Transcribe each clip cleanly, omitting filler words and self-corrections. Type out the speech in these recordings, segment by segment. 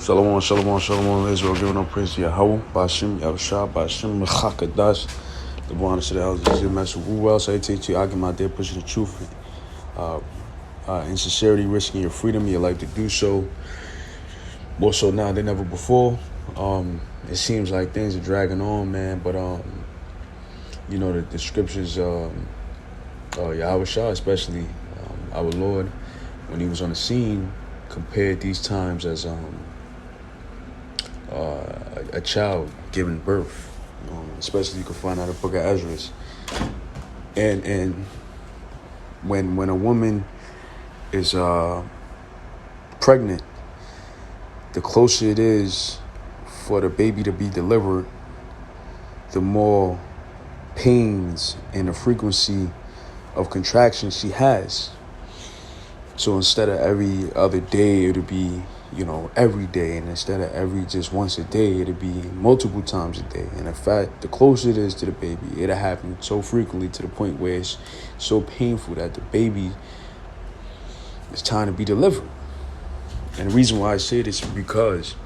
Shalom, shalom, shalom, Israel, giving up praise to Yahweh, Bashim, Yahushua, Bashim, Mechakadash, the one to the elders, the master, who else I take you, I get my day pushing the truth, in sincerity, risking your freedom, your life to do so, more so now than ever before. It seems like things are dragging on, man, but, you know, the scriptures, Yahushua, especially, our Lord, when he was on the scene, compared these times as, a child giving birth, especially you can find out in the book of Ezra. And when a woman is pregnant, the closer it is for the baby to be delivered, the more pains and the frequency of contraction she has. So instead of every other day, it'll be, every day. And instead of every just once a day, it'll be multiple times a day. And in fact, the closer it is to the baby, it'll happen so frequently to the point where it's so painful that the baby is time to be delivered. And the reason why I say this is because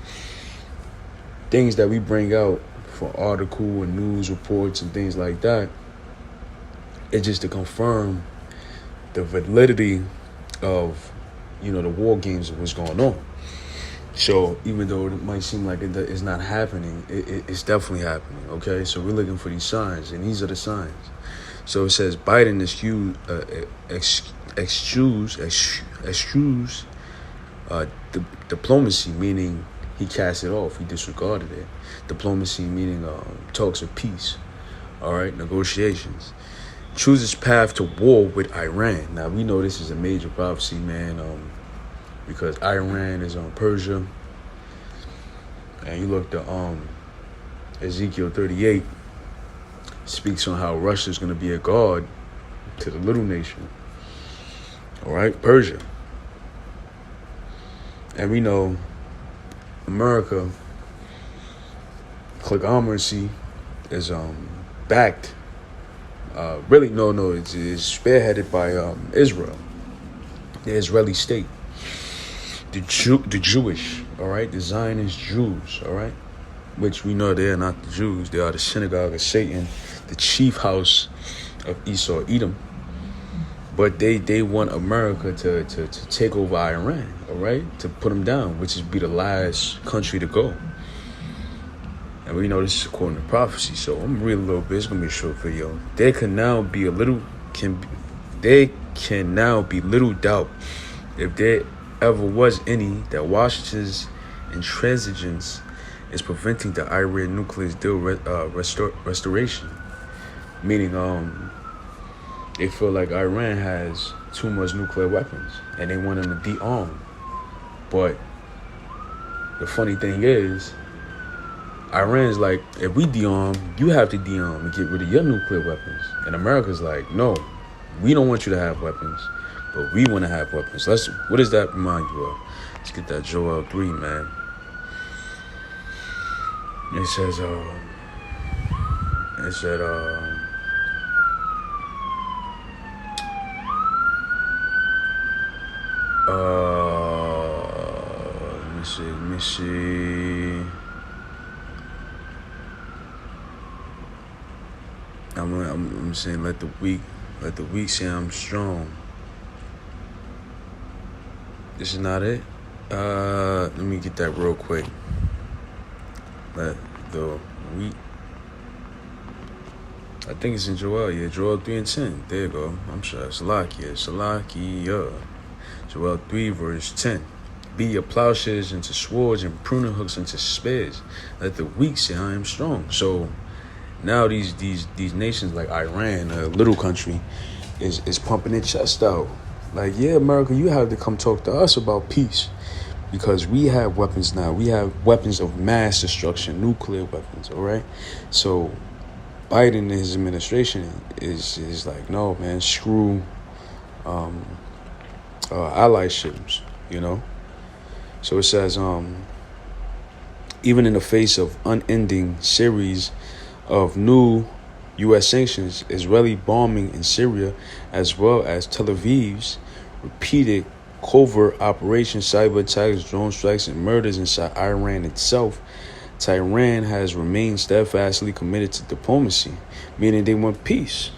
things that we bring out for article and news reports and things like that, it's just to confirm the validity of, the war games of what's going on. So even though it might seem like it's not happening, it's definitely happening, okay? So we're looking for these signs, and these are the signs. So it says Biden eschews diplomacy, meaning he cast it off, he disregarded it. Diplomacy meaning talks of peace, all right, negotiations. Chooses path to war with Iran. Now, we know this is a major prophecy, man, because Iran is on Persia. And you look to Ezekiel 38, speaks on how Russia is going to be a guard to the little nation. All right, Persia. And we know America, conglomerate is backed. It's spearheaded by Israel, the Israeli state, the Jewish, all right, the Zionist Jews, all right, which we know they are not the Jews, they are the synagogue of Satan, the chief house of Esau, Edom. But they want America to take over Iran, all right, to put them down, which is be the last country to go. And we know this is according to prophecy, so I'm gonna read a little bit. It's gonna be a short video. There can now be little doubt, if there ever was any, that Washington's intransigence is preventing the Iran nuclear deal restoration. Meaning, they feel like Iran has too much nuclear weapons, and they want them to de-arm. But the funny thing is, Iran's like, if we de-arm, you have to de-arm and get rid of your nuclear weapons. And America's like, no, we don't want you to have weapons, but we want to have weapons. What does that remind you of? Let's get that Joel 3, man. It says, let me see. I'm saying, let the weak say I'm strong. This is not it. Let me get that real quick. Let the weak. I think it's in Joel. Yeah, Joel 3 and 10. There you go. I'm sure. Salakia. Joel 3 verse 10. Be your plowshares into swords and pruning hooks into spears. Let the weak say I am strong. So now these nations like Iran, a little country, is pumping their chest out. Like, yeah, America, you have to come talk to us about peace, because we have weapons now. We have weapons of mass destruction, nuclear weapons, all right? So Biden and his administration is like, no, man, screw allyships, So it says, even in the face of unending series of new U.S. sanctions, Israeli bombing in Syria, as well as Tel Aviv's repeated covert operations, cyber attacks, drone strikes, and murders inside Iran itself, Tehran has remained steadfastly committed to diplomacy, meaning they want peace.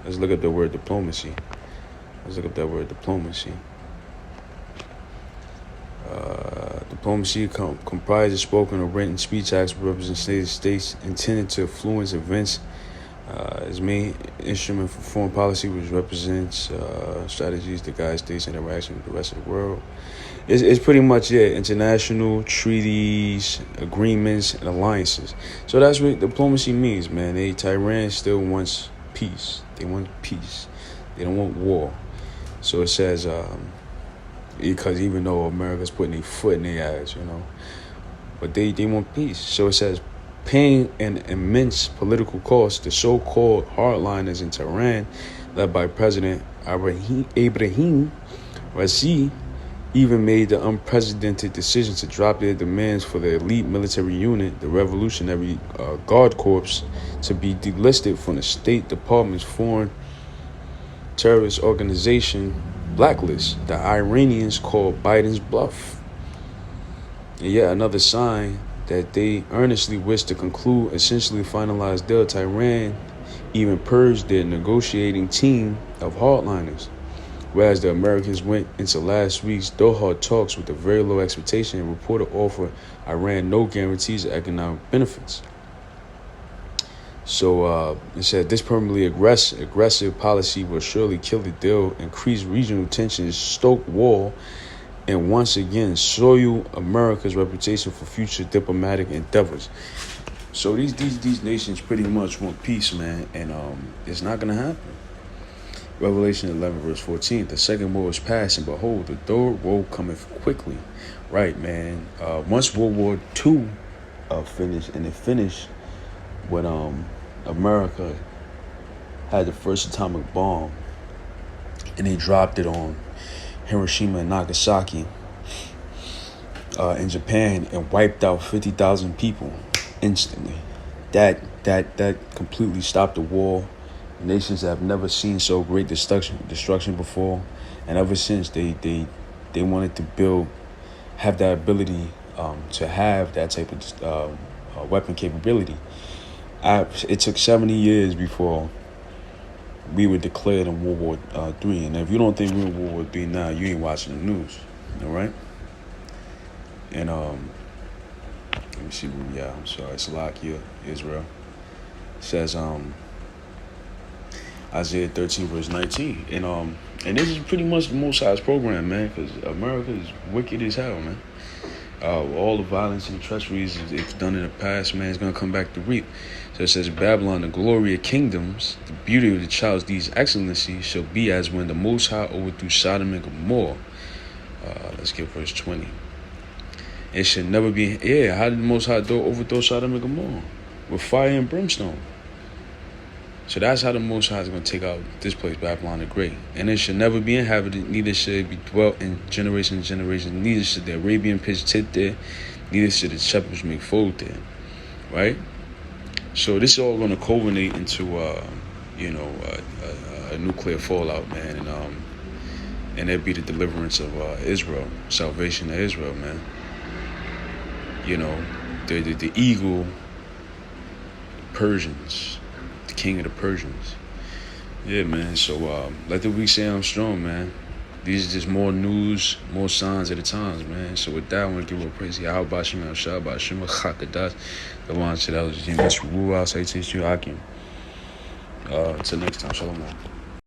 Let's look at the word diplomacy. Let's look at that word diplomacy. Diplomacy comprises spoken or written speech acts representing states intended to influence events. Its main instrument for foreign policy, which represents strategies to guide states' interaction with the rest of the world. It's pretty much international treaties, agreements, and alliances. So that's what diplomacy means, man. Tehran still wants peace. They want peace. They don't want war. So it says, because even though America's putting their foot in their ass, but they want peace. So it says, paying an immense political cost, the so-called hardliners in Tehran, led by President Ibrahim Raisi, even made the unprecedented decision to drop their demands for the elite military unit, the Revolutionary Guard Corps, to be delisted from the State Department's foreign terrorist organization blacklist. The Iranians call Biden's bluff. And yet another sign that they earnestly wish to conclude, essentially finalize deal. Tehran even purged their negotiating team of hardliners, whereas the Americans went into last week's Doha talks with a very low expectation and reported offer Iran no guarantees of economic benefits. So it said this permanently aggressive policy will surely kill the deal, increase regional tensions, stoke war, and once again soil America's reputation for future diplomatic endeavors. So these nations pretty much want peace, man, and it's not gonna happen. Revelation 11 verse 14, the second woe is past, and behold, the third woe cometh quickly. Right, man. Once World War II finished, and it finished when America had the first atomic bomb, and they dropped it on Hiroshima and Nagasaki in Japan, and wiped out 50,000 people instantly. That completely stopped the war. Nations have never seen so great destruction before, and ever since they wanted to have that ability to have that type of weapon capability. It took 70 years before we were declared in World War III. And if you don't think we're in World War III now, you ain't watching the news. All right? And let me see where we are. I'm sorry. Salakia, Israel. It says Isaiah 13 verse 19. And this is pretty much the Most High's program, man, because America is wicked as hell, man. All the violence and treacheries it's done in the past, man, is going to come back to reap. So it says, Babylon, the glory of kingdoms, the beauty of the child's these excellencies shall be as when the Most High overthrew Sodom and Gomorrah. Let's get verse 20. It should never be, how did the Most High overthrow Sodom and Gomorrah? With fire and brimstone. So that's how the Most High is going to take out this place, Babylon the Great. And it should never be inhabited, neither should it be dwelt in generation to generation, neither should the Arabian pitch tent there, neither should the shepherds make fold there. Right? So this is all going to culminate into, a nuclear fallout, man. And it'd be the deliverance of Israel, salvation of Israel, man. The eagle, Persians, the king of the Persians. Yeah, man. So let the weak say I'm strong, man. These are just more news, more signs of the times, man. So with that, I want to give a praise. Yahweh Shem Shabbat Shem Chakadas. The one said I was Jim. That's Ruah. Say to you, Hakim. Until next time, Shalom.